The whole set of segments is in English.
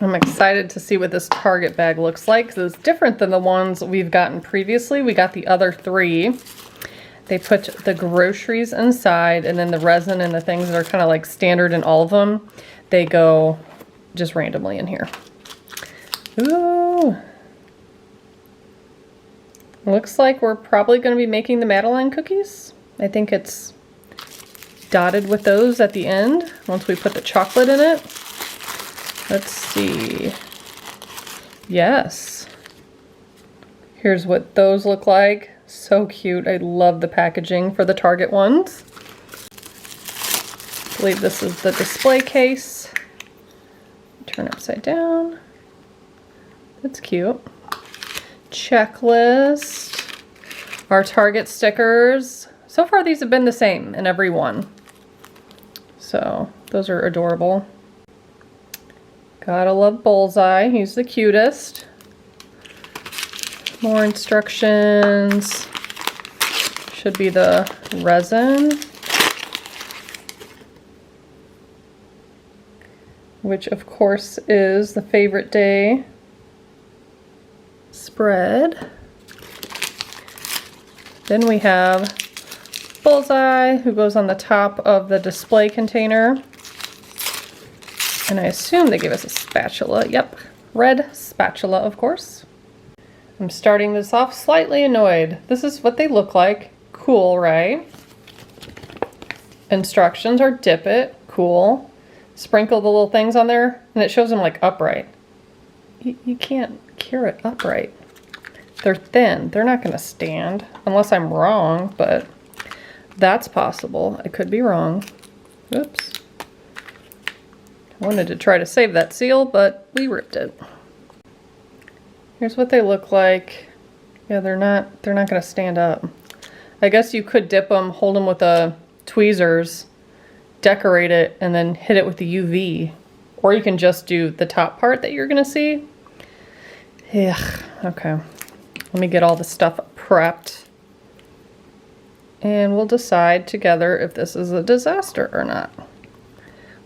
I'm excited to see what this Target bag looks like because it's different than the ones we've gotten previously. We got the other 3. They put the groceries inside, and then the resin and the things that are kind of like standard in all of them, they go just randomly in here. Ooh. Looks like we're probably going to be making the Madeleine cookies. I think it's dotted with those at the end once we put the chocolate in it. Let's see. Yes. Here's what those look like. So cute. I love the packaging for the Target ones. I believe this is the display case. Turn upside down. That's cute. Checklist. Our Target stickers. So far these have been the same in every one. So those are adorable. Gotta love Bullseye. He's the cutest. More instructions. Should be the resin, which of course is the favorite day spread. Then we have Bullseye, who goes on the top of the display container. And I assume they gave us a spatula. Yep, red spatula, of course. I'm starting this off slightly annoyed. This is what they look like. Cool, right? Instructions are dip it. Cool. Sprinkle the little things on there, and it shows them like upright. You can't cure it upright. They're thin. They're not going to stand, unless I'm wrong, but that's possible. I could be wrong. Oops. I wanted to try to save that seal, but we ripped it. Here's what they look like. Yeah, they're not going to stand up. I guess you could dip them, hold them with the tweezers, decorate it, and then hit it with the UV. Or you can just do the top part that you're going to see. Yeah, okay. Let me get all the stuff prepped. And we'll decide together if this is a disaster or not.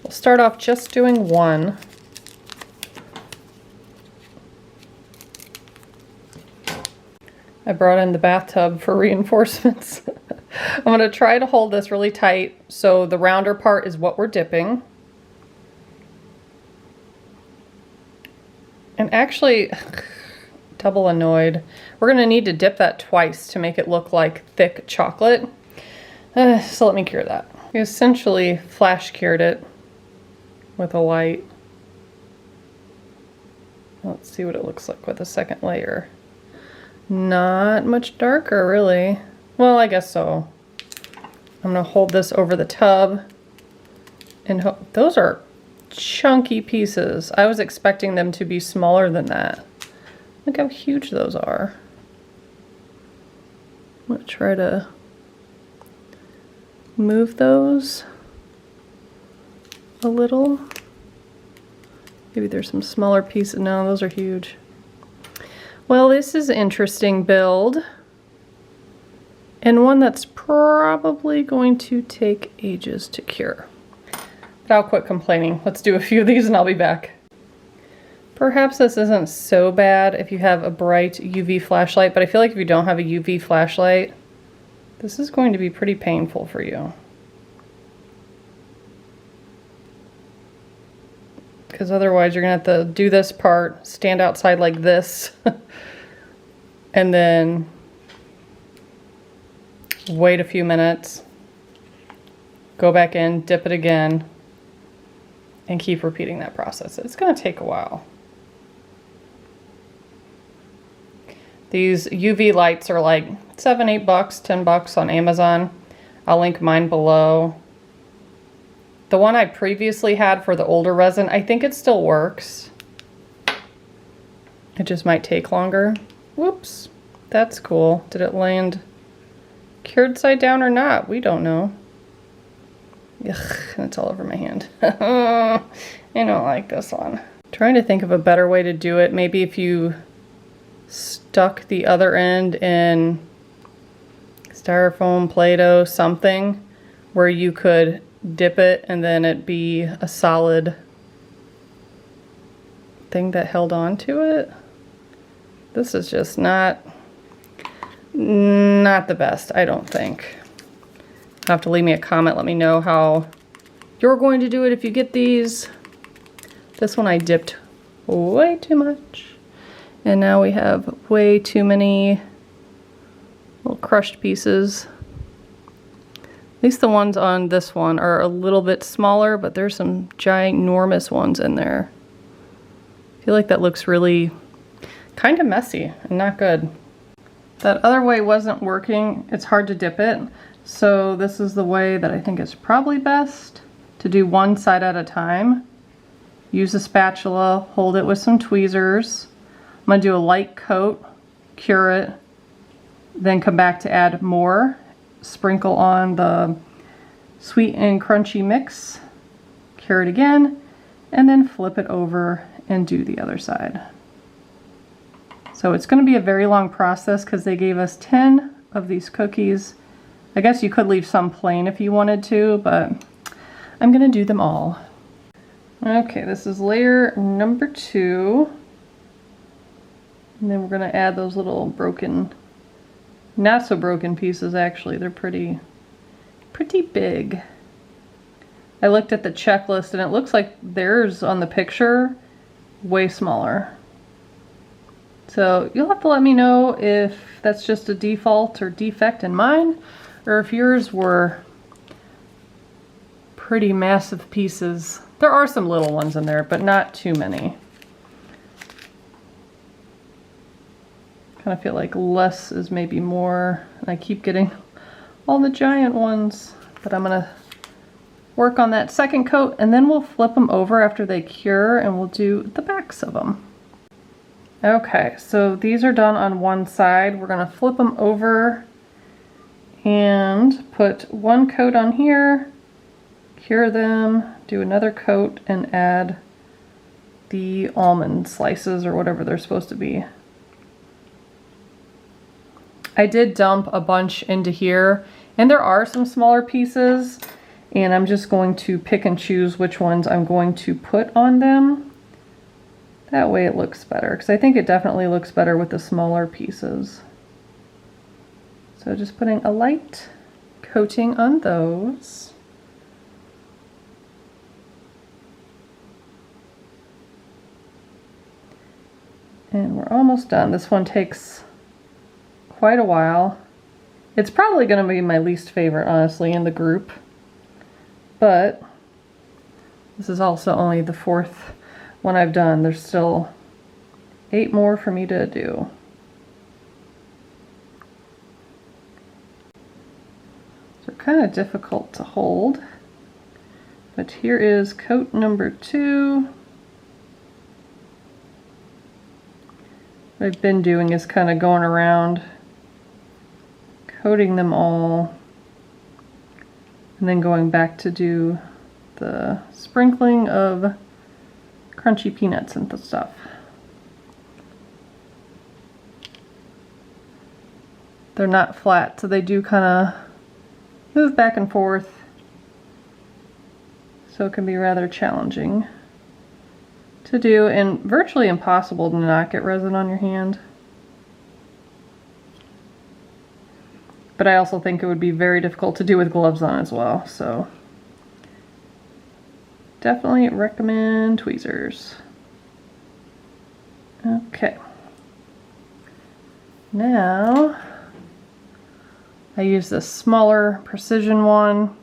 We'll start off just doing one. I brought in the bathtub for reinforcements. I'm going to try to hold this really tight so the rounder part is what we're dipping. And actually, double annoyed. We're going to need to dip that twice to make it look like thick chocolate. So let me cure that. We essentially flash cured it with a light. Let's see what it looks like with a second layer. Not much darker, really. Well, I guess so. I'm going to hold this over the tub. And those are chunky pieces. I was expecting them to be smaller than that. Look how huge those are. I'm going to try to move those a little. Maybe there's some smaller pieces. No, those are huge. Well, this is an interesting build, and one that's probably going to take ages to cure. But I'll quit complaining. Let's do a few of these and I'll be back. Perhaps this isn't so bad if you have a bright UV flashlight, but I feel like if you don't have a UV flashlight, this is going to be pretty painful for you. Because otherwise you're going to have to do this part, stand outside like this, and then wait a few minutes, go back in, dip it again, and keep repeating that process. It's going to take a while. These UV lights are like $7, $8, $10 on Amazon. I'll link mine below. The one I previously had for the older resin, I think it still works. It just might take longer. Whoops, that's cool. Did it land cured side down or not? We don't know. Ugh, it's all over my hand. I don't like this one. Trying to think of a better way to do it. Maybe if you stuck the other end in styrofoam, Play-Doh, something where you could dip it and then it'd be a solid thing that held on to it. This is just not the best, I don't think. You'll have to leave me a comment, let me know how you're going to do it if you get these. This one I dipped way too much. And now we have way too many little crushed pieces. At least the ones on this one are a little bit smaller, but there's some ginormous ones in there. I feel like that looks really kind of messy and not good. That other way wasn't working. It's hard to dip it. So this is the way that I think is probably best to do one side at a time. Use a spatula, hold it with some tweezers. I'm gonna do a light coat, cure it, then come back to add more. Sprinkle on the sweet and crunchy mix, cure it again, and then flip it over and do the other side. So it's going to be a very long process because they gave us 10 of these cookies. I guess you could leave some plain if you wanted to, but I'm going to do them all. Okay, this is layer number 2. And then we're going to add those little broken, not so broken pieces actually. They're pretty big. I looked at the checklist and it looks like theirs on the picture way smaller. So you'll have to let me know if that's just a default or defect in mine, or if yours were pretty massive pieces. There are some little ones in there, but not too many. Kind of feel like less is maybe more. And I keep getting all the giant ones, but I'm gonna work on that second coat and then we'll flip them over after they cure and we'll do the backs of them. Okay, so these are done on one side. We're gonna flip them over and put one coat on here, cure them, do another coat, and add the almond slices or whatever they're supposed to be. I did dump a bunch into here, and there are some smaller pieces, and I'm just going to pick and choose which ones I'm going to put on them. That way it looks better, because I think it definitely looks better with the smaller pieces. So just putting a light coating on those. And we're almost done. This one takes quite a while. It's probably going to be my least favorite, honestly, in the group. But this is also only the 4th one I've done. There's still 8 more for me to do. They're kind of difficult to hold. But here is coat number 2. What I've been doing is kind of going around, coating them all, and then going back to do the sprinkling of crunchy peanuts and stuff. They're not flat, so they do kind of move back and forth, so it can be rather challenging to do and virtually impossible to not get resin on your hand. But I also think it would be very difficult to do with gloves on as well, so definitely recommend tweezers. Okay. Now I use this smaller precision one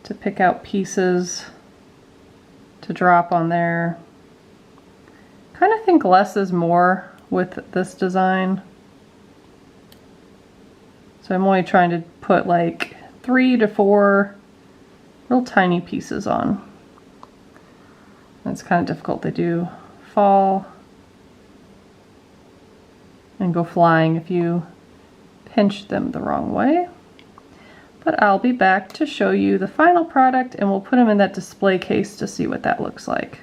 to pick out pieces to drop on there. Kind of think less is more with this design. So I'm only trying to put like 3 to 4 real tiny pieces on. It's kind of difficult. They do fall and go flying if you pinch them the wrong way. But I'll be back to show you the final product and we'll put them in that display case to see what that looks like.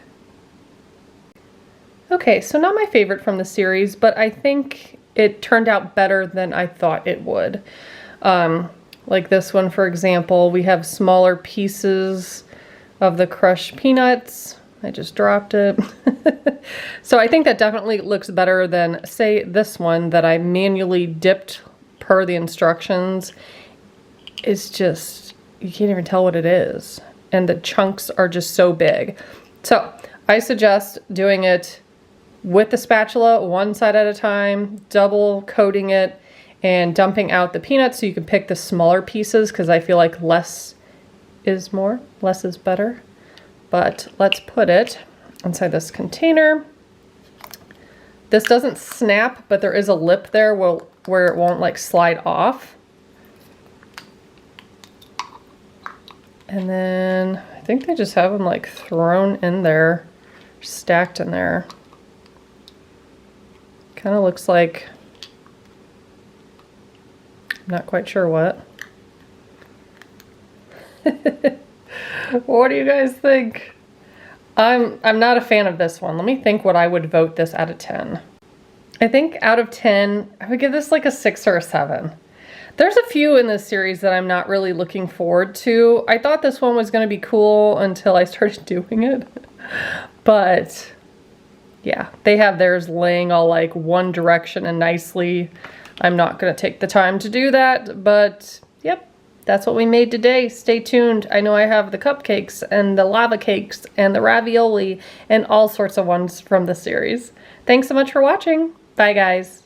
Okay, so not my favorite from the series, but I think it turned out better than I thought it would. Like this one, for example, we have smaller pieces of the crushed peanuts. I just dropped it. So I think that definitely looks better than, say, this one that I manually dipped per the instructions. It's just, you can't even tell what it is. And the chunks are just so big. So I suggest doing it with the spatula, one side at a time, double coating it, and dumping out the peanuts so you can pick the smaller pieces, because I feel like less is more, less is better. But let's put it inside this container. This doesn't snap, but there is a lip there where it won't like slide off. And then I think they just have them like thrown in there, stacked in there. Kind of looks like, I'm not quite sure what. What do you guys think? I'm not a fan of this one. Let me think what I would vote this out of 10. I think out of 10, I would give this like a 6 or a 7. There's a few in this series that I'm not really looking forward to. I thought this one was going to be cool until I started doing it. But yeah, they have theirs laying all like one direction and nicely. I'm not going to take the time to do that, but yep. That's what we made today. Stay tuned. I know I have the cupcakes and the lava cakes and the ravioli and all sorts of ones from the series. Thanks so much for watching. Bye, guys.